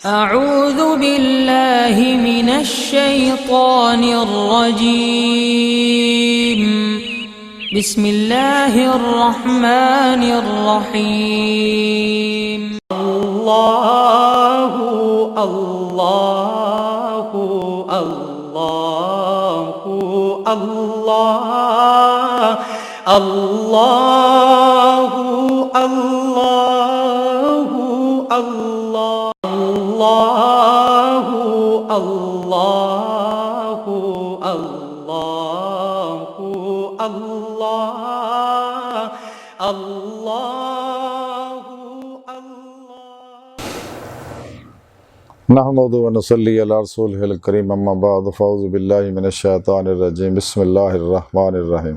أعوذ बिल्लाहि मिनश शैतानिर रजीम बिस्मिल्लाहिर रहमानिर रहीम। अल्लाहु अल्लाहु अल्लाहु अल्लाह अल्लाहु अल्लाहु अल्लाह अल्लाहु अल्लाहु अल्लाहु अल्लाह अल्लाहु नहमदु व नसल्ली अला रसूलिहिल करीम अम्मा बाद फ़अऊज़ु बिल्लाहि मिनश शैतानिर रजीम बिस्मिल्लाहिर रहमानिर रहीम।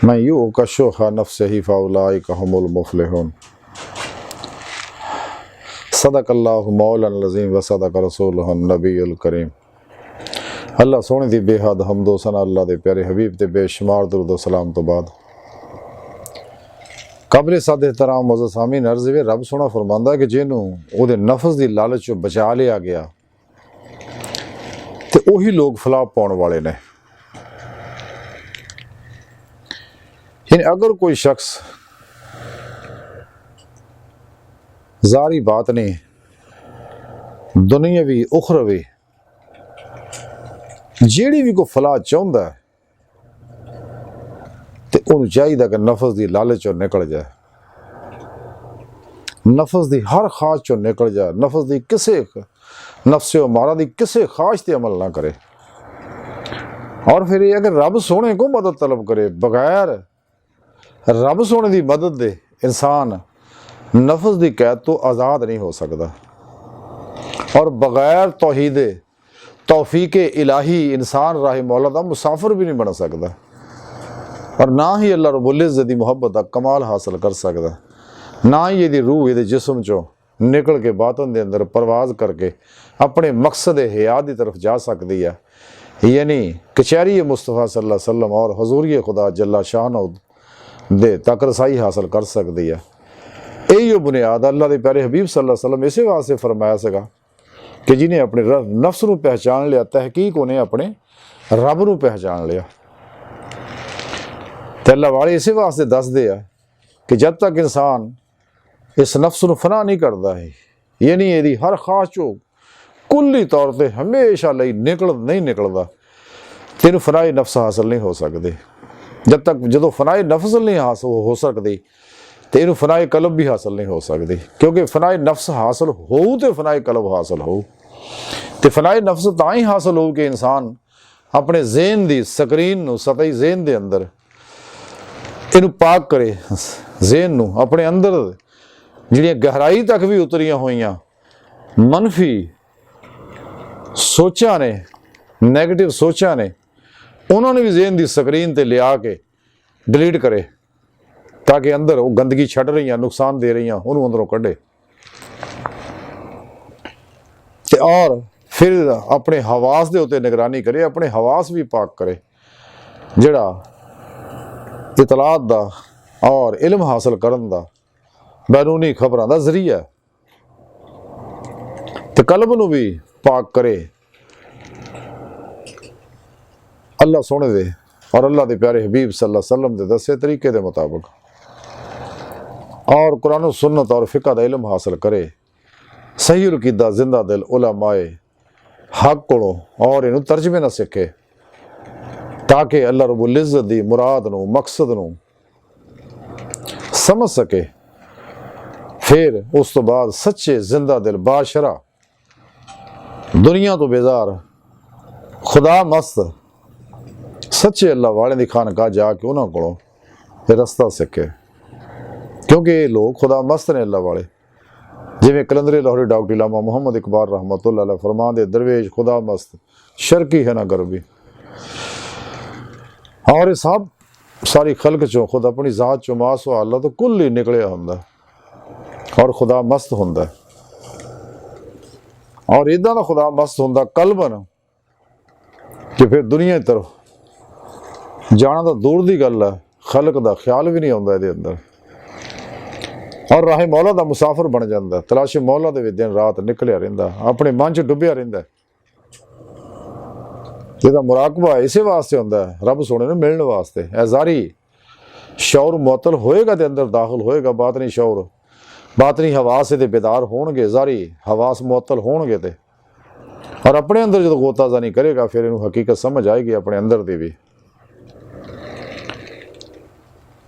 मैं युक़ शुह नफ्सिही फ़उलाइका हुमुल मुफ़्लिहून। सदक़ल्लाहु मौलाना अज़ीम व सदक़ रसूलुहुन नबीयुल करीम। अल्लाह सोहणे दी बेहद हम्दो सना अल्लाह दे प्यारे हबीब ते बेशुमार दुरूद व सलाम तो बाद काबिल साद एहतराम मोअज़्ज़ज़ सामीन अर्ज़ वे रब सोहना फरमांदा कि जिन्हों उहदे नफ्स दी लालच चों बचा लिया गया ते उही लोग फलाह पाउण वाले ने। यानी अगर कोई शख्स ज़ारी बात नहीं दुनियावी उखरवी जेड़ी भी कोई फलाह चाहुंदा है ते उन्हें चाहिए कि नफस की लालच चो निकल जाए, नफस की हर ख्वाहिश चो निकल जाए, नफस की किसी नफ्से मारा की किसी ख्वाहिश से अमल ना करे। और फिर ये अगर रब सोने को मदद तलब करे, बगैर रब सोने की मदद दे इंसान नफस की कैद तो आज़ाद नहीं हो सकता। और बगैर तौहीद तौफीक इलाही इंसान राह मौला दा मुसाफिर भी नहीं बन सकता और ना ही अल्लाह रब्बुल इज़्ज़त दी मुहब्बत दा कमाल हासिल कर सकता, ना ही ये रूह ये जिस्म चो निकल के बातन दे अंदर परवाज करके अपने मकसद हयात की तरफ जा सकती है। यानी कचहरी मुस्तफ़ा सल्लल्लाहु अलैहि वसल्लम और हजूरी खुदा जल्ला शान दे तक रसाई हासिल कर सकती है। यही बुनियाद अल्लाह के प्यारे हबीब सल्लल्लाहु अलैहि वसल्लम इसे वास्ते फरमाया सगा कि जिन्हें अपने नफ्स को पहचान लिया, तहकीक उन्हें अपने रब को पहचान लिया। तो अल्लाह वाले इसे वास्ते दस दे कि जब तक इंसान इस नफ्स को फना नहीं करता है, यानी यदि हर ख्वाहिश चो कुल्ली तौर पर हमेशा नहीं निकलता तो इन फनाए नफ्स हासिल नहीं हो सकते। जब तक जो फनाए नफ्स नहीं हासिल हो सकती तो इन फनाए कलब भी हासिल नहीं हो सकती, क्योंकि फनाए नफ्स हासिल हो तो फनाए कलब हासिल हो। तो फनाए नफ्स तां ही हासिल हो कि इंसान अपने ज़हन की स्क्रीन सतही ज़हन के अंदर इन पाक करे, ज़हन अपने अंदर जिहड़ियां गहराई तक भी उतरियां होइयां मनफी सोचां ने, नैगेटिव सोचां ने, उन्होंने भी ज़हन की स्क्रीन ते लिया के डिलीट करे, ताकि अंदर वो गंदगी छड़ रही नुकसान दे रही उन्होंने अंदरों कढ़े और फिर अपने हवास के उत्ते निगरानी करे, अपने हवास भी पाक करे जिहड़ा इतलात दा और इल्म हासिल करन दा बैरूनी खबरां दा जरिया, ते कल्ब नूं भी पाक करे अल्लाह सोहणे दे और अल्लाह के प्यारे हबीब सल्लल्लाहु अलैहि वसल्लम के दसे तरीके के मुताबिक और कुरान सुन्नत और फ़िक़ह का इल्म हासिल करे, सही अक़ीदा जिंदा दिल उलमाए हक को और इनू तर्जमे ना सीखे, ताकि अल्लाह रब्बुल इज़्ज़त दी मुराद नू मकसद नू समझ सके। फिर उस तो बाद सच्चे जिंदा दिल बाशरा दुनिया तो बेजार खुदा मस्त सच्चे अल्लाह वाले दी खानकाह जाके उन्होंने को रस्ता सीखे, क्योंकि ये लोग खुदा मस्त ने अल्लाह वाले। जिमें कलंदरे लाहौरी डॉक्टर इलामा मोहम्मद इकबाल रहमतुल्लाह अलैह फरमांदे दरवेश खुदा मस्त शर्की है ना गरबी। और सब सारी खल्क चो खुद अपनी जात चो मासो अल्लाह तो कुल ही निकलिया होंदा और खुदा मस्त होंदा और इदा का खुदा मस्त होंदा कल्बन कि फिर दुनिया की तरफ जाना तो दूर की गल है, खलक का ख्याल भी नहीं आता ये अंदर। ਔਰ ਰਾਹੇ ਮੌਲਾ ਦਾ ਮੁਸਾਫਰ ਬਣ ਜਾਂਦਾ, ਤਲਾਸ਼ੇ ਮੌਲਾ ਦੇ ਵਿੱਚ ਦਿਨ ਰਾਤ ਨਿਕਲਿਆ ਰਹਿੰਦਾ, ਆਪਣੇ ਮਨ 'ਚ ਡੁੱਬਿਆ ਰਹਿੰਦਾ। ਇਹਦਾ ਮੁਰਾਕਬਾ ਇਸੇ ਵਾਸਤੇ ਹੁੰਦਾ ਹੈ, ਰੱਬ ਸੋਹਣੇ ਨੂੰ ਮਿਲਣ ਵਾਸਤੇ। ਇਹ ਜ਼ਾਰੀ ਸ਼ੌਰ ਮੁਅੱਤਲ ਹੋਏਗਾ ਤੇ ਅੰਦਰ ਦਾਖਲ ਹੋਏਗਾ ਬਾਤਨੀ ਸ਼ੌਰ, ਬਾਤਨੀ ਹਵਾਸ ਇਹਦੇ ਬੇਦਾਰ ਹੋਣਗੇ, ਜ਼ਾਰੀ ਹਵਾਸ ਮੁਅੱਤਲ ਹੋਣਗੇ ਤੇ ਔਰ ਆਪਣੇ ਅੰਦਰ ਜਦੋਂ ਗੋਤਾਜ਼ਾਨੀ ਕਰੇਗਾ ਫਿਰ ਇਹਨੂੰ ਹਕੀਕਤ ਸਮਝ ਆਏਗੀ ਆਪਣੇ ਅੰਦਰ ਦੀ ਵੀ।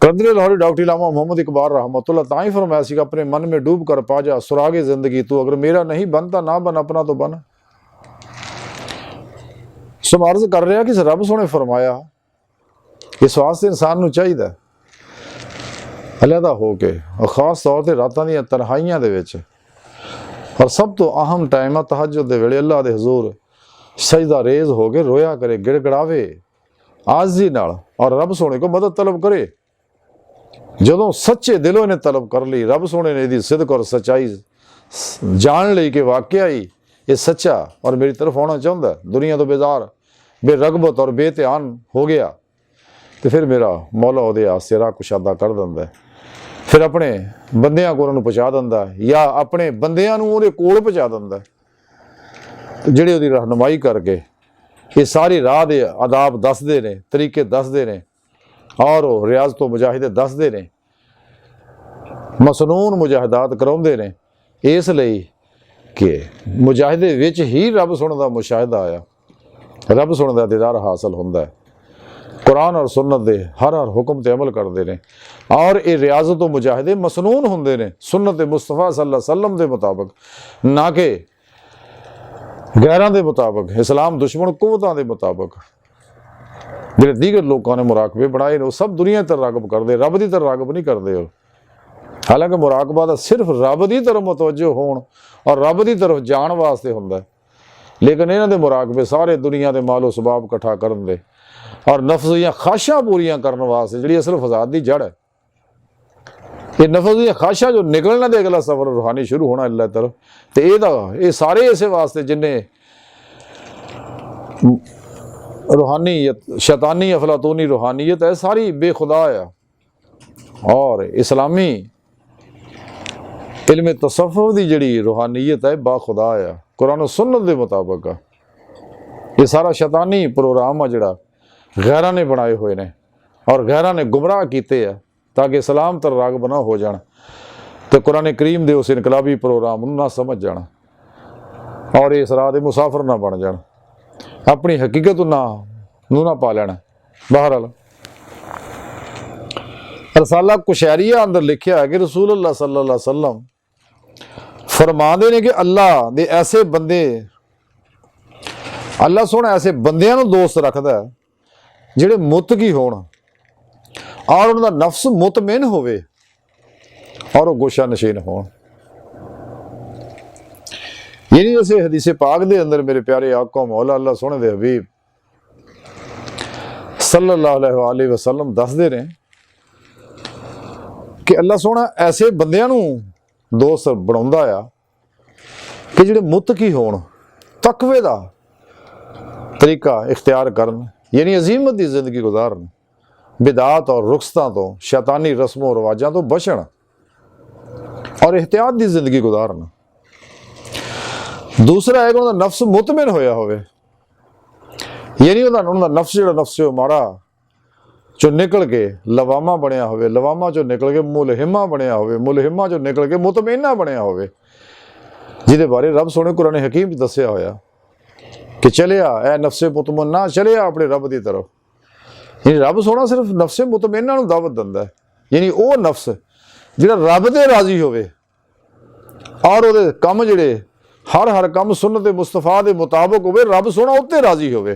कदर लाहौरी डॉक्टर इलामा मोहम्मद इकबाल रहमतुल्लाह ताई फरमाया सी, अपने मन में डूब कर पा जा सुरागे जिंदगी तू, अगर मेरा नहीं बनता ना बन, अपना तो बन। सब अर्ज कर रहा कि रब सोने फरमाया इस वास्ते इंसान नूं चाहिए अलहदा हो के और खास तौर पर रातां दी तन्हाइयां दे विच और सब तो अहम टाइम आ तहज्जुद दे वेले अल्लाह दे हजूर सजदा रेज हो के रोया करे, गिड़गड़ावे आज़ी नाल और रब सोने को मदद तलब करे। ਜਦੋਂ ਸੱਚੇ ਦਿਲੋਂ ਨੇ ਤਲਬ ਕਰ ਲਈ, ਰੱਬ ਸੋਹਣੇ ਨੇ ਇਹਦੀ ਸਿਦਕ ਔਰ ਸੱਚਾਈ ਜਾਣ ਲਈ ਕਿ ਵਾਕਿਆ ਹੀ ਇਹ ਸੱਚਾ ਔਰ ਮੇਰੀ ਤਰਫ ਆਉਣਾ ਚਾਹੁੰਦਾ, ਦੁਨੀਆ ਤੋਂ ਬੇਜ਼ਾਰ ਬੇਰਗਬਤ ਔਰ ਬੇਧਿਆਨ ਹੋ ਗਿਆ, ਤੇ ਫਿਰ ਮੇਰਾ ਮੌਲਾ ਉਹਦੇ ਆਸਤੇ ਰਾਹ ਕੁਸ਼ਾਦਾ ਕਰ ਦਿੰਦਾ, ਫਿਰ ਆਪਣੇ ਬੰਦਿਆਂ ਕੋਲ ਉਹਨੂੰ ਪਹੁੰਚਾ ਦਿੰਦਾ ਜਾਂ ਆਪਣੇ ਬੰਦਿਆਂ ਨੂੰ ਉਹਦੇ ਕੋਲ ਪਹੁੰਚਾ ਦਿੰਦਾ ਜਿਹੜੇ ਉਹਦੀ ਰਹਿਨੁਮਾਈ ਕਰਕੇ ਇਹ ਸਾਰੀ ਰਾਹ ਦੇ ਆਦਾਬ ਦੱਸਦੇ ਨੇ, ਤਰੀਕੇ ਦੱਸਦੇ ਨੇ और रियाज तो मुजाहिदे दसते ने, मसनून मुजाहिदात कराउंदे ने, इसलिए कि मुजाहिदे विच ही रब सुनने का मुशाहिदा आया, रब सुनने का दीदार हासिल होंदा है। कुरान और सुन्नत दे हर हुक्म ते अमल करते हैं और ये रियाजत तो मुजाहिदे मसनून होंदे ने सुन्नत मुस्तफा सल्लल्लाहु अलैहि वसल्लम के मुताबिक, ना कि गैरां के मुताबिक, इस्लाम दुश्मन कुव्वतां के मुताबिक। ਜਿਹੜੇ ਦੀਗਰ ਲੋਕਾਂ ਨੇ ਮੁਰਾਕਬੇ ਬਣਾਏ ਨੇ ਉਹ ਸਭ ਦੁਨੀਆ ਤੇ ਰਾਗਬ ਕਰਦੇ, ਰੱਬ ਦੀ ਤਰਫ ਰਾਗਬ ਨਹੀਂ ਕਰਦੇ। ਹਾਲਾਂਕਿ ਮੁਰਾਕਬਾ ਦਾ ਸਿਰਫ ਰੱਬ ਦੀ ਤਰਫ ਮੁਤਵੱਜਹ ਹੋਣ ਔਰ ਰੱਬ ਦੀ ਤਰਫ ਜਾਣ ਵਾਸਤੇ ਹੁੰਦਾ, ਲੇਕਿਨ ਇਹਨਾਂ ਦੇ ਮੁਰਾਕਬੇ ਸਾਰੇ ਦੁਨੀਆ ਦੇ ਮਾਲੋ ਸਬਾਬ ਇਕੱਠਾ ਕਰਨ ਦੇ ਔਰ ਨਫਸ ਦੀਆਂ ਖਾਸ਼ਾਂ ਪੂਰੀਆਂ ਕਰਨ ਵਾਸਤੇ, ਜਿਹੜੀ ਅਸਲ ਫਸਾਦ ਦੀ ਜੜ ਹੈ। ਇਹ ਨਫਸ ਦੀਆਂ ਖਾਸ਼ਾਂ ਜੋ ਨਿਕਲਣਾ ਦੇ ਅਗਲਾ ਸਫ਼ਰ ਰੂਹਾਨੀ ਸ਼ੁਰੂ ਹੋਣਾ ਅੱਲਾਹ ਤਰਫ, ਤੇ ਇਹ ਸਾਰੇ ਇਸੇ ਵਾਸਤੇ ਜਿੰਨੇ रूहानीयत शैतानी अफलातूनी रूहानीयत है सारी बेखुदा है और इस्लामी इल्म तसव्वुफ दी जड़ी रूहानीयत है बाखुदा है, कुरान और सुन्नत के मुताबिक। ये सारा शैतानी प्रोग्राम है जड़ा गैरां ने बनाए हुए ने और गैरां ने गुमराह किए है ताकि इस्लाम तर रागब ना हो जान, तो कुरान करीम दे उस इनकलाबी प्रोग्राम ना समझ जाना और इस राह दे मुसाफिर ना बन जान, अपनी हकीकत ना पा लेना। बहरहाल रसाला कुशैरिया अंदर लिखा है कि रसूल अल्लाह सल्लल्लाहु अलैहि वसल्लम फरमाते ने कि अल्लाह दे ऐसे बंदे, अल्लाह सोहना ऐसे बंदियां नूं दोस्त रखता है जिहड़े मुतकी होण और उन्हां दा नफ्स मुतमिन होवे और वो गोशा नशीन होण। ये नहीं जैसे हदीसे पाक दे अंदर मेरे प्यारे आका मौला अल्लाह सोहने दे हबीब सल्लल्लाहु अलैहि वसल्लम दसदे ने कि अल्लाह सोहना ऐसे बंदियां नूं दोस्त बनाउंदा आ कि जिहड़े मुतकी होण, तकवे दा तरीका इख्तियार करन, यानी अजीमत दी जिंदगी गुजारन, बिदात और रुखसतां तो शैतानी रस्मों रिवाजां तो बचण और एहतियात दी जिंदगी गुजारन। दूसरा है कि उनका नफ्स मुतमिन होया होवे, यानी उनका नफ्स जो नफ्स माड़ा चो निकल के लवामा बनया होवे, लवामा चो निकल के मुलहिमा बनया होवे, मुलहिमा चो निकल के मुतमिना बनया होवे, जिहदे बारे रब सोने कुरान हकीम दस्सिया होया कि चलिया ए नफ्से मुतमन्ना चलिया अपने रब की तरफ। यानी रब सोना सिर्फ नफ्से मुतमिना नूं दावत दिंदा है, यानी वो नफ्स जिहड़ा रब ते राजी होवे और उहदे काम जिहड़े हर काम सुन्नत मुस्तफा के मुताबिक होवे, रब सोना उत्ते राजी होवे,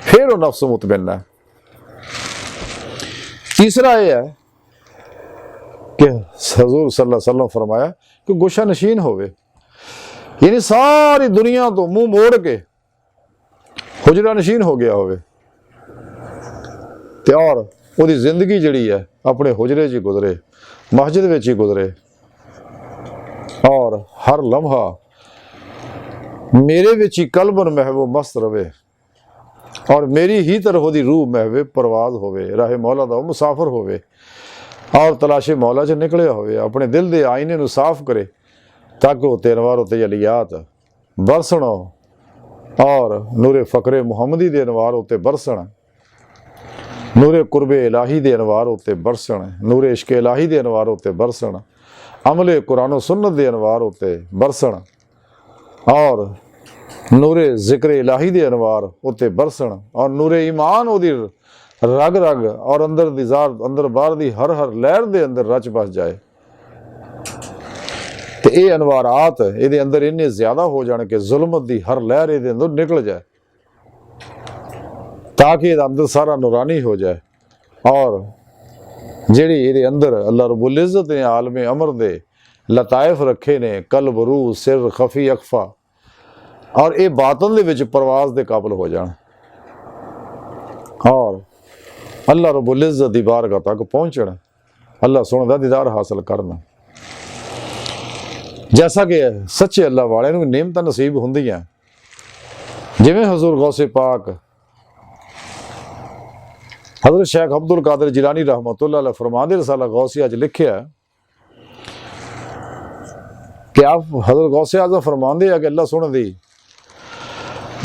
फिर वो नफ्स मुतमिन है। तीसरा यह है कि हजूर सल्लल्लाहु अलैहि वसल्लम फरमाया कि गोशा नशीन होवे, यानी सारी दुनिया तो मुंह मोड़ के हुजरा नशीन हो गया होवे ते और उहदी जिंदगी जिहड़ी है अपने हुजरे च गुजरे, मस्जिद विच ही गुजरे और हर लम्हा मेरे विच ही कल्बन महबूब मस्त रवे और मेरी ही तरफ ओहदी रूह महवे परवाज होवे, राहे मौला दा मुसाफिर होवे। और तलाशे मौला च निकलिया होवे, अपने दिल के आईने नूं साफ करे ताकि वो तेरे वार उत्ते जलियात बरसन और नूरे फ़करे मुहम्मदी दे अनवार उत्ते बरसन, नूरे कुर्बे इलाही दे अनवार उत्ते बरसन, नूरे इश्क इलाही दे अनवार उत्ते बरसन, अमले कुरान सुन्नत दे अनवार उत्ते बरसन और नूरे जिक्र इलाही दे अनवार उत्ते बरसन और नूरे ईमान ओदी रग रग और अंदर दी ज़ात अंदर बाहर दी हर हर लहर दे अंदर रच बस जाए। तो ये अनवारात ये अंदर इन्ने ज्यादा हो जाने कि जुल्मत दी हर लहर ये अंदर निकल जाए ताकि ये अंदर सारा नूरानी हो जाए और जेड़ी ये अंदर अल्लाह रब्बुल इज़्ज़त ने आलमे अमर दे लताइफ रखे ने कल्ब रूह सिर खफी अखफा और ये बातन दे विच परवाज दे काबिल हो जाए और अल्लाह रब्बुल इज़्ज़त दी बारगाह तक पहुँचना, अल्लाह सोने दा दीदार हासिल करना। जैसा कि सच्चे अल्लाह वाले नूं नेमत नसीब हुंदियां, जिवें हजूर गौसे पाक हजरत शेख अब्दुल कादिर जिलानी रहमतुल्लाह अलैह फरमांदे रसाला गौसिया च लिखिया कि आप हजरत गौसे आज़म फरमांदे कि अल्लाह सोने दी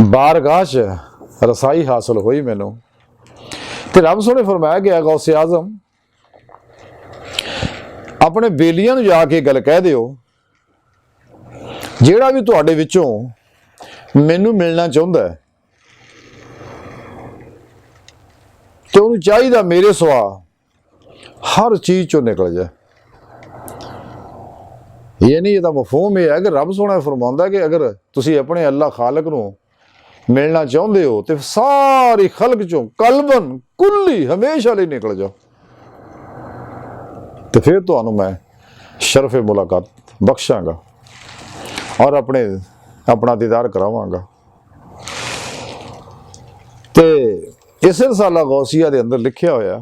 बारगाह च रसाई हासिल हुई मैनू ते रब सोने फरमाया कि गौसे आज़म अपने बेलियां नूं जाके गल कह दिओ जेड़ा भी तुहाडे विचों मैनू मिलना चाहुंदा है तो उन्हें चाहिए मेरे सुआ हर चीज़ चो निकल जाए। ये नहीं, ये मफहूम यह है कि रब सोना फरमांदा कि अगर तुसी अपने अल्लाह खालक नूं मिलना चाहते हो तो सारी खलक चो कलबन कुल्ली हमेशा लिए निकल जाओ तो फिर तो मैं शरफ मुलाकात बख्शांगा और अपना दीदार करावांगा। तो इस रसाला गौसिया के अंदर लिखिया होया,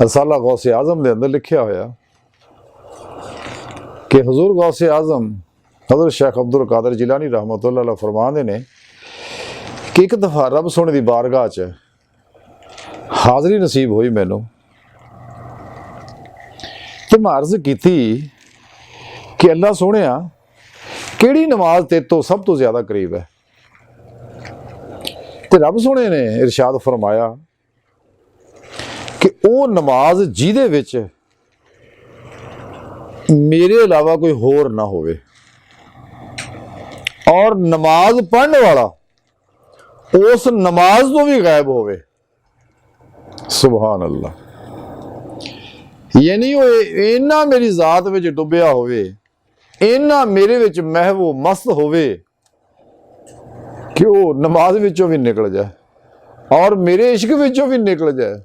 रसाला गौसे आज़म के अंदर लिखिया होया कि हजूर गौसे आज़म हज़रत शेख अब्दुल कादिर जिलानी रहमतुल्लाह अलैह फरमांदे ने कि एक दफ़ा रब सोने की बारगाह च हाज़री नसीब हुई मैनू तो मैं अर्ज़ की कि अल्लाह सोने केड़ी नमाज तेरे तो सब तो ज़्यादा करीब है। तो रब सोने ने इरशाद फरमाया कि वो नमाज जिहदे विच मेरे अलावा कोई होर ना होवे और नमाज पढ़ने वाला उस नमाज तो भी गायब होवे। सुभान अल्लाह, यानी वो इन्ना मेरी जात विच डुबिया होवे, इन्ना मेरे विच महवो मस्त होवे कि वो नमाज विचों भी निकल जाए और मेरे इश्क विचों भी निकल जाए,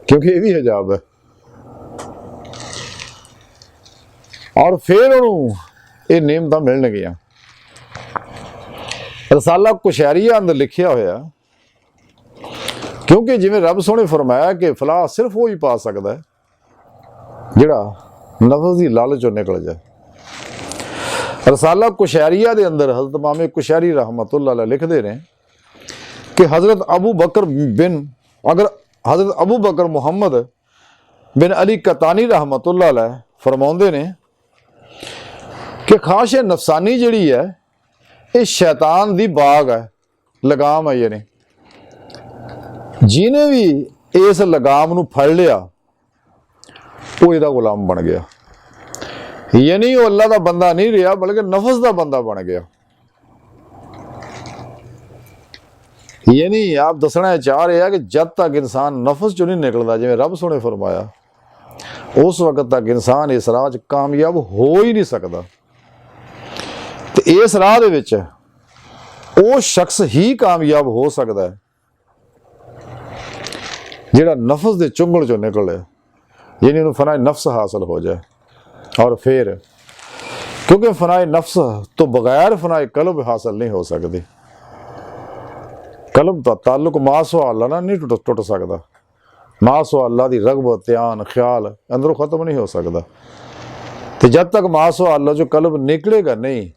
क्योंकि ये भी हिजाब है। और फिर उन्होंने ये नेमतां मिलणगियां। रसाला कुशैरिया अंदर लिखिया होया, क्योंकि जिवें रब सोने फरमाया कि फलाह सिर्फ वो ही पा सकता है जिहड़ा नफ्स की लालच चों निकल जाए। रसाला कुशैरिया के अंदर हजरत इमाम कुशैरी रहमतुल्लाह अलैह लिखते हैं कि हजरत अबू बकर मुहम्मद बिन अली कतानी रहमतुल्लाह अलैह फरमाते ने कि ख्वाहिश नफसानी जिहड़ी है ये शैतान दी बाग है, लगाम है। यानी जिन्हें भी इस लगाम नूं फड़ लिया वो इहदा गुलाम बन गया, यानी वो अल्लाह का बंदा नहीं रहा बल्कि नफस का बंदा बन गया। यानी आप दसना चाह रहे हैं कि जब तक इंसान नफस चो नहीं निकलता, जिवें रब सोने फरमाया, उस वक्त तक इंसान इस राह च कामयाब हो ही नहीं सकता। तो इस राह दे विच वो शख्स ही कामयाब हो सकता है जिहड़ा नफस के चुंगल चो निकले, यानी उन्हें फनाए नफ्स हासिल हो जाए। और फिर क्योंकि फनाए नफ्स तो बगैर फनाए कल्ब हासिल नहीं हो सकती। कल्ब का ताल्लुक मासो अल्लाह ना नहीं टुट सकता, मासो अल्लाह की रगबत ध्यान ख्याल अंदरों खत्म नहीं हो सकता। तो जब तक मासो अल्लाह जो कल्ब निकलेगा नहीं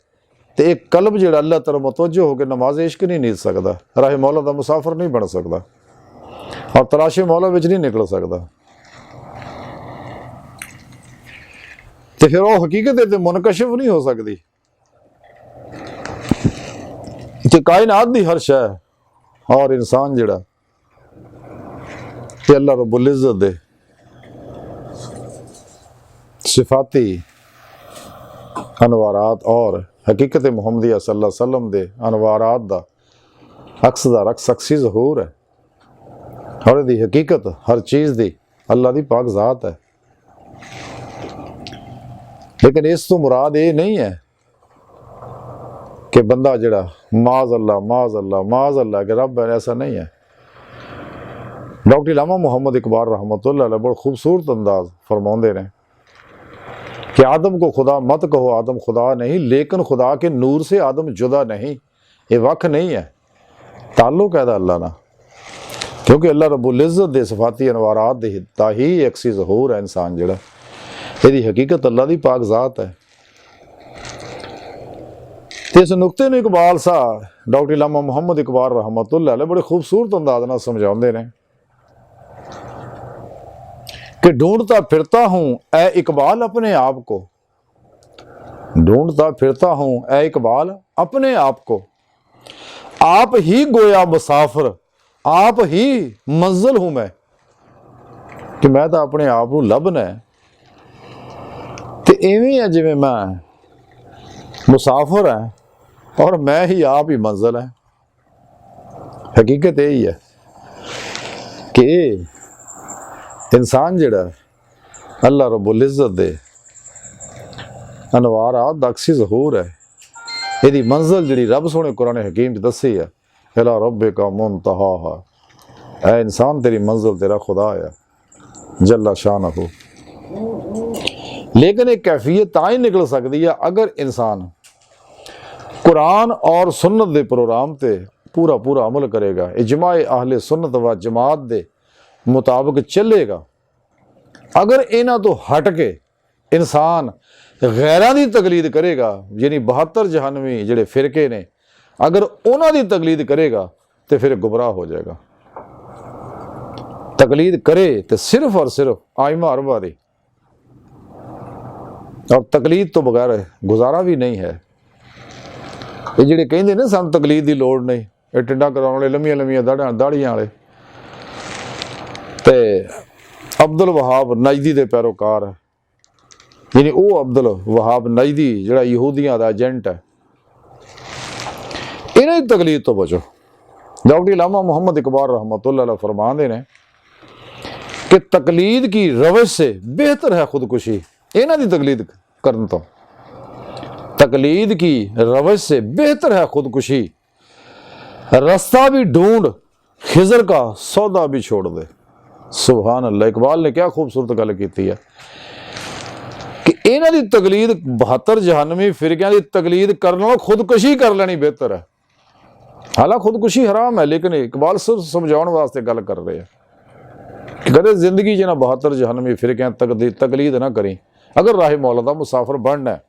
तो एक कल्ब जो अल्लाह तरफ मुतवज्जो होकर नमाज इश्क नहीं नीत सकता, राह मौला का मुसाफिर नहीं बन सकता। और तलाशे मौला विच नहीं निकल सकता। तो फिर वो हकीकत ते मुनकशिफ नहीं हो सकती कि कायनात दी हर शय और इंसान जिहड़ा ते अल्लाह रब्बुल इज़्ज़त दे सिफाती अनवारात और हकीकत मुहम्मदिया सल्लल्लाहु अलैहि वसल्लम दे अनवारात दा अक्स दा रक्स अक्सी ज़हूर है और दी हकीकत हर चीज़ दी अल्लाह दी पाक ज़ात है। लेकिन इस तो मुराद ये नहीं है कि बंदा जड़ा माज अल्लाह माज अल्लाह माज अल्लाह के रब है, ऐसा नहीं है। डॉक्टर इलामा मोहम्मद इकबाल रहमतुल्लाह अलैह बड़ा खूबसूरत अंदाज फरमाते हैं कि आदम को खुदा मत कहो, आदम खुदा नहीं, लेकिन खुदा के नूर से आदम जुदा नहीं, ये वक्फ नहीं है, ताल्लुक है अल्लाह ना, क्योंकि अल्लाह रब्बुल इज़्ज़त दे सिफाती अनवारात दा ही अक्सी ज़हूर है इंसान जिहड़ा, ਇਹਦੀ हकीकत अल्लाह दी पाक ज़ात है। तो इस नुकते नूं इकबाल साहब डॉक्टर इलामा मोहम्मद इकबाल रहमतुल्लाह अलैह बड़े खूबसूरत अंदाज नाल समझाते हैं कि ढूंढता फिरता हूँ ए इकबाल अपने आप को, ढूंढता फिरता हूँ ए इकबाल अपने आप को, आप ही गोया मुसाफिर, आप ही मंजिल हूँ मैं, कि मैं तो अपने आप को लभना है। तो इवें है जिवें मैं मुसाफिर है और मैं ही आप ही मंजिल है। हकीकत यही है कि इंसान जिहड़ा अल्लाह रब्बुल इज़्ज़त दे अनवारात दा अक्सी ज़हूर है, ਇਹਦੀ मंजिल जिहड़ी रब सोने कुरान हकीम च दसी है, इला रब्बिका मुंतहा, ऐ इंसान तेरी मंजिल तेरा खुदा है जल्ला शानहू। लेकिन एक कैफियत तां ही निकल सकती है अगर इंसान कुरान और सुन्नत के प्रोग्राम ते पूरा पूरा अमल करेगा, इजमाए अहले सुन्नत व जमात के मुताबिक चलेगा। अगर इन्हां तो हट के इंसान गैरां दी तकलीद करेगा, यानी 72 जहानवी जिहड़े फिरके ने, अगर उन्हां दी तकलीद करेगा तो फिर गुमराह हो जाएगा। तकलीद करे तो सिर्फ और सिर्फ आइमा अरबा दी, और तकलीद तो बगैर गुजारा भी नहीं है। ये जिहड़े कहंदे ने सानूं तकलीद की लोड़ नहीं, ये टिंडा कराउण वाले लंबियां लंबियां दाड़ियां वाले ते अब्दुल वहाब नजदी के पैरोकार, यानी वो अब्दुल वहाब नजदी जिहड़ा यहूदियां दा एजेंट है, इन्हां दी तकलीद तो बचो। डॉक्टर इलामा मोहम्मद इकबाल रहमतुल्लाह अलैह फरमाते हैं कि तकलीद की रवश से बेहतर है खुदकुशी, इन्हां दी तकलीद करन तो, तकलीद की रवश से बेहतर है खुदकुशी, रास्ता भी ढूंढ खिजर का सौदा भी छोड़ दे। सुभान अल्लाह, इकबाल ने क्या खूबसूरत गल की है कि इन्हां दी तकलीद 72 जहानवी फिरकियां दी तकलीद करन नालों खुदकुशी कर लेनी बेहतर है। हालांकि खुदकुशी हराम है, लेकिन इकबाल सिर्फ समझाने वास्ते गल कर रहे हैं कि कदे जिंदगी च ना 72 जहानवी फिरकियां तकलीद ना करी अगर राह मौला दा मुसाफिर बनना है।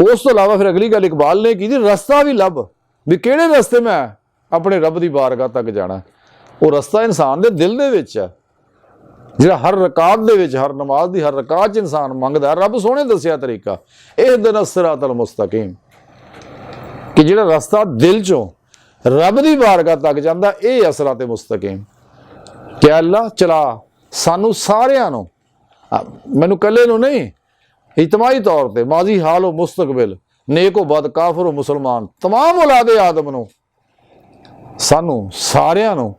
उस तो अलावा फिर अगली गल इकबाल ने की, रस्ता भी लभ, भी किहड़े रस्ते मैं अपने रब की बारगाह तक जाना। वो रस्ता इंसान के दिल दे विच है, जिहड़ा हर रकात दे विच, हर नमाज की हर रकात च इंसान मंगदा। रब सोहणे दस्सिया तरीका, इहदिना सिरातल मुस्तकीम, कि जिहड़ा रस्ता दिल चों रब की बारगाह तक जांदा, ये है सिराते मुस्तकीम। कि अल्लाह चला सानू सारियां नूं, मैनू कल्ले नूं नहीं, इजतमाही तौर पर माजी हाल हो मुस्तकबिल, नेक हो बद, काफिर हो मुसलमान, तमाम औलादे आदम नूं, सानू सारियां नूं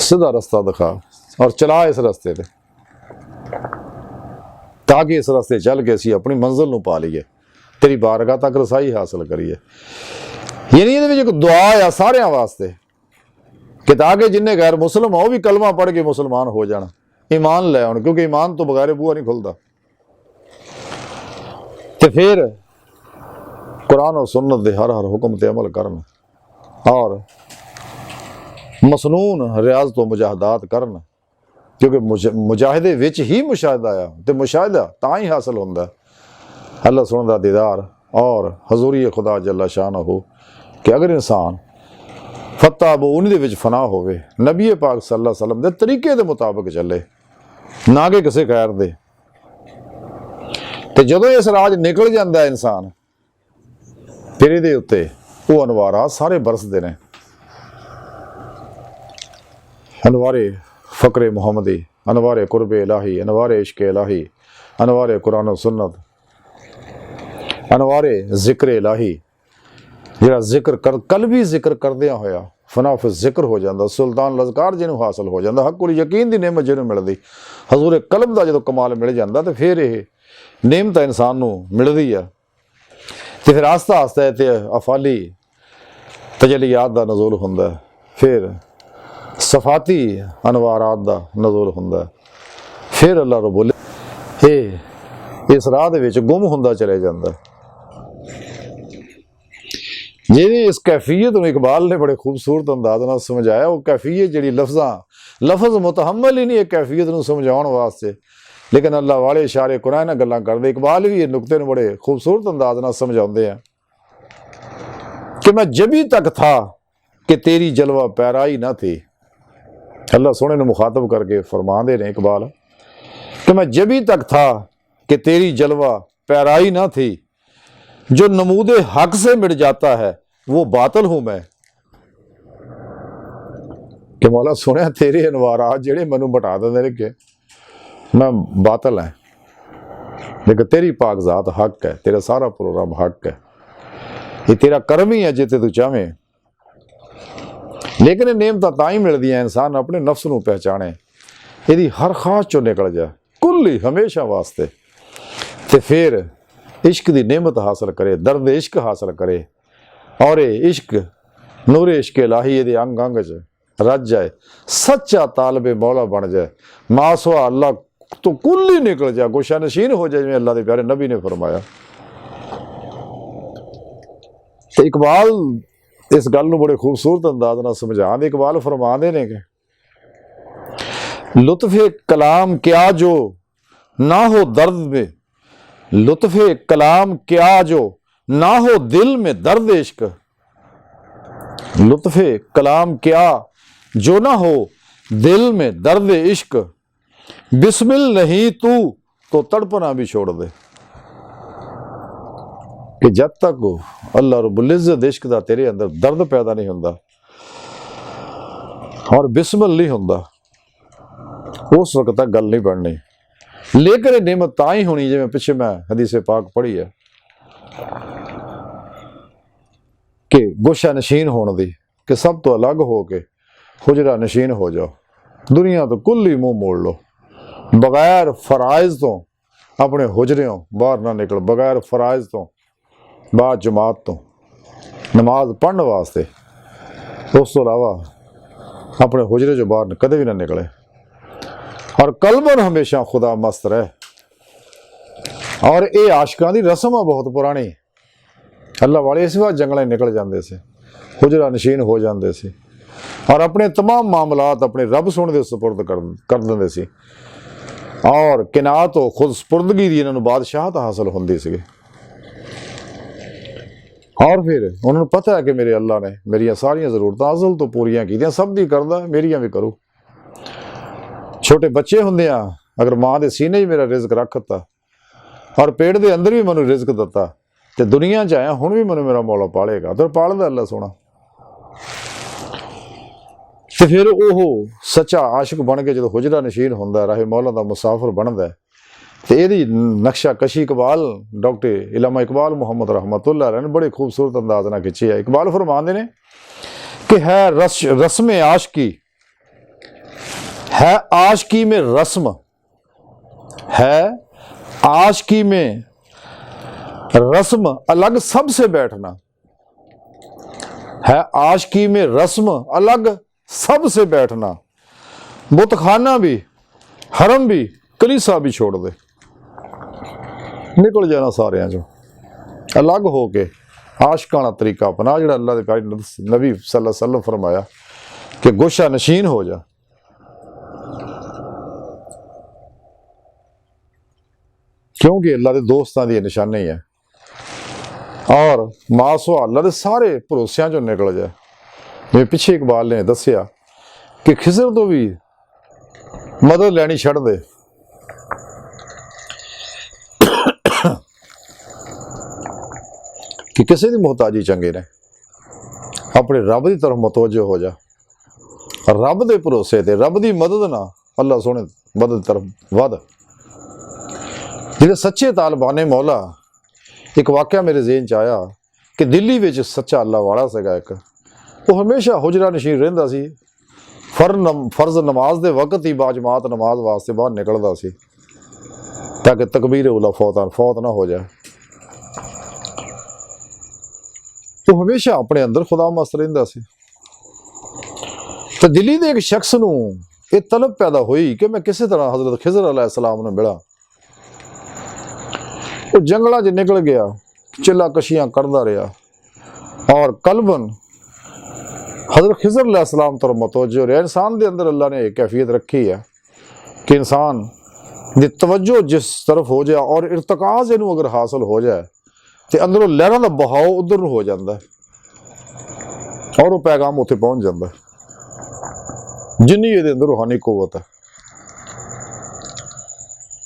सीधा रस्ता दिखा और चला इस रस्ते पे, ताकि इस रस्ते चल के असीं अपनी मंजिल नूं पा लईए, तेरी बारगाह तक रसाई हासिल करिए। यानी ये एक दुआ आ सारियां वास्ते कि ताकि जिन्हें गैर मुसलम हो भी कलमा पढ़ के मुसलमान हो जाना, ईमान ले आउण, क्योंकि ईमान तो बगैर बूहा नहीं खुलता। तो फिर कुरान और सुन्नत दे हर हर हुक्म ते अमल करन और मसनून रियाज तो मुजाहदात करन, क्योंकि मुजाहिदे विच ही मुशाहिदा आ, तो मुशाहिदा तां ही हासिल होंदा अल्लाह सुन दा दीदार और हजूरी खुदा जल्ला शान हो। कि अगर इंसान ਫਤਾਬੋ ਉਹਨੇ ਦੇ ਵਿੱਚ ਫਨਾ ਹੋਵੇ, ਨਬੀ ਪਾਕ ਸੱਲੱਲਾਹੁ ਅਲੈहि ਵਸੱਲਮ ਦੇ ਤਰੀਕੇ ਦੇ ਮੁਤਾਬਕ ਚੱਲੇ, ਨਾ ਕਿ ਕਿਸੇ ਗੈਰ ਦੇ। ਤੇ ਜਦੋਂ ਇਸ ਰਾਜ ਨਿਕਲ ਜਾਂਦਾ ਇਨਸਾਨ, ਫਿਰ ਇਹਦੇ ਉੱਤੇ ਉਹ ਅਨਵਾਰਾਤ ਸਾਰੇ ਬਰਸਦੇ ਨੇ। ਅਨਵਾਰੇ फ़क्र मुहम्मदी, अनवारे कुर्ब इलाही, अनवारे इश्क इलाही, अनवारे कुरान और सुन्नत, अनवारे जिक्र इलाही, जिहड़ा जिक्र कर कल भी जिक्र करदियां होया फना फिर जिक्र हो जाता, सुल्तान लज़कार जिन्हों हासिल हो जाता, हक उल यकीन की नेमत जिन्होंने मिलती, हजूर कल्ब का जो कमाल मिल जाता, तो फिर ये नेमत इंसान नूं मिलती है। तो फिर आस्ता आस्ता ते अफाली तजलियात का नज़ूल हुंदा, फिर सफाती अनवारात का नज़ूल हुंदा, फिर अल्लाह रब्बुल इस राह दे विच गुम हुंदा चले जाता। जिहड़ी इस कैफियत नूं इकबाल ने बड़े खूबसूरत अंदाज नाल समझाया, वो कैफियत जिहड़ी लफ्ज़ मुतहम्मल ही नहीं है कैफियत नूं समझाउण वास्ते, लेकिन अल्लाह वाले इशारे कुरान नाल गल्लां करदे। इकबाल भी ये नुकते नूं बड़े खूबसूरत अंदाज नाल समझाउंदे हैं कि मैं जभी तक था कि तेरी जलवा पैराई ना थी। अल्लाह सोने ने मुखातब करके फरमाते हैं इकबाल कि मैं जभी तक था कि तेरी जलवा पैराई ना थी, जो नमूदे हक से मिट जाता है वो बातिल हूं मैं। कि मौला सुने तेरे अनवारात जेड़े मैनू बटा देंदे ने कि मैं बातिल है, लेकिन तेरी पाक जात हक है, तेरा सारा प्रोग्राम हक है, ये तेरा कर्म ही है जिते तू चाहें। लेकिन ये नेमत तां ही मिलती है इंसान अपने नफ्स नूं पहचाने, यदि हर खास चो निकल जाए कुल ही हमेशा वास्ते, तो फिर इश्क की नेमत हासिल करे, दर्द इश्क हासिल करे, और ये इश्क नूर इश्क इलाही ये अंग अंग च रज जाए, सच्चा तालबे मौला बन जाए, मासवा अल्लाह तो कुल ही निकल जाए, गोशा नशीन हो जाए, जिवें अल्लाह के प्यारे नबी ने फरमाया। तो इकबाल इस गल नूं बड़े खूबसूरत अंदाज नाल समझाते। इकबाल फरमाते ने कि लुत्फ़े कलाम क्या जो ना हो दर्द में, लुत्फ़े कलाम क्या जो ना हो दिल में दर्द इश्क, लुत्फ़े कलाम क्या जो ना हो दिल में दर्द इश्क, बिस्मिल नहीं तू तो तड़पना भी छोड़ दे। कि जब तक अल्लाह रब्बुल इज़्ज़त इश्क दा तेरे अंदर दर्द पैदा नहीं हुंदा और बिस्मिल नहीं हुंदा, उस वक्त तक गल नहीं बननी। लेकिन नेमत तां ही होनी जिवें पिछे मैं हदीस पाक पढ़ी है कि गोशा नशीन होने दी, कि सब तो अलग हो के हुजरा नशीन हो जाओ, दुनिया तो कुल ही मुंह मोड़ लो, बगैर फराइज तो अपने हुजरियों बाहर ना निकल, बगैर फराइज तो बाद जमात तो नमाज पढ़ने वास्ते, उस तो अलावा अपने हुजरे जो बाहर कदे भी ना निकले, और कल्बन हमेशा खुदा मस्त रहे। और ये आशिकां दी रस्म है बहुत पुरानी, अल्लाह वाले इस बार जंगलें निकल जाते से, हुजरा नशीन हो जाते से, और अपने तमाम मामलात अपने रब सोने दे सुपुर्द कर देंदे सी, और किनात तो खुद सुपुर्दगी दी इन्हां नूं बादशाहत हासिल हुंदी सी। और फिर उन्होंने पता है कि मेरे अल्लाह ने मेरिया सारिया जरूरत अजल तो पूरियां कीतियां, सब दी करदा, मेरिया भी करूँ। छोटे बच्चे हुंदे आ, अगर माँ के सीने ही मेरा रिजक रखता और पेट के अंदर भी मैनू रिजक दिता, तो दुनिया च आया हुण भी मैनू मेरा मौला पालेगा, तो पालदा अल्लाह सोना। तो फिर वह सच्चा आशिक बन के जो हुजरा नशीन हुंदा, राहे मौला का मुसाफिर बनता, तो यदी नक्शा कशी इकबाल डॉक्टर इलामा इकबाल मुहम्मद रहमतुल्लाह अलैह ने बड़े खूबसूरत अंदाज ना खिंची है। इकबाल फरमाते ने कि है रस्म आशिकी, है आशिकी में रस्म, है आशिकी में रस्म अलग सबसे बैठना, है आशिकी में रस्म अलग सबसे बैठना, बुतखाना भी हरम भी कलीसा भी छोड़ दे, निकल जाना सारियां चो अलग हो के आशिकाना तरीका अपना, जो अल्लाह के प्यारे नबी सल्लल्लाहु अलैहि वसल्लम फरमाया कि गोशा नशीन हो जा। क्योंकि अल्लाह के दोस्तां दी निशानी है, और मासवा अल्लाह के सारे भरोसियां चो निकल जाए, जिवें पिछे इकबाल ने दसिया कि खिजर तो भी मदद लैनी छड़ दे। कि किसी की मुहताजी चंगे ने, अपने रब की तरफ मुतवज्जो हो जा, रब के भरोसे ते रब की मदद ना अल्लाह सोने मदद की तरफ वध। जिहड़े सच्चे तालिबाने मौला, एक वाक़या मेरे ज़हन च आया कि दिल्ली में सच्चा अल्लाह वाला सीगा एक, वो हमेशा हुजरा नशीन रहिंदा सी, फर्ज नमाज के वक्त ही बाजमात नमाज वास्ते बाहर निकलदा सी ताकि तकबीर उला फौत ना हो जाए। तो हमेशा अपने अंदर खुदा मस्त रहिंदा सी। तो दिल्ली के एक शख्स नूं ये तलब पैदा हुई कि मैं किसी तरह हजरत खिजर अलैहिस्सलाम नूं मिला। वो जंगलों च निकल गया, चिल्ला कशियां करता रहा और कल्बन हजरत खिजर अलैहिस्सलाम तरफ मुतवज्जो रहा। इंसान के अंदर अल्लाह ने एक कैफियत रखी है कि इंसान की तवज्जो जिस तरफ हो जाए और इर्तकाज इनू अगर हासिल हो जाए तो अंदरों लहरों का बहाव उधर हो जाता है और वो पैगाम उत्थे पहुँच जाता है जिन्नी ये अंदर रूहानी कुव्वत है।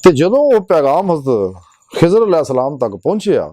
तो जदों वो पैगाम हज़रत खिजर अलैहिस्सलाम तक पहुँचिया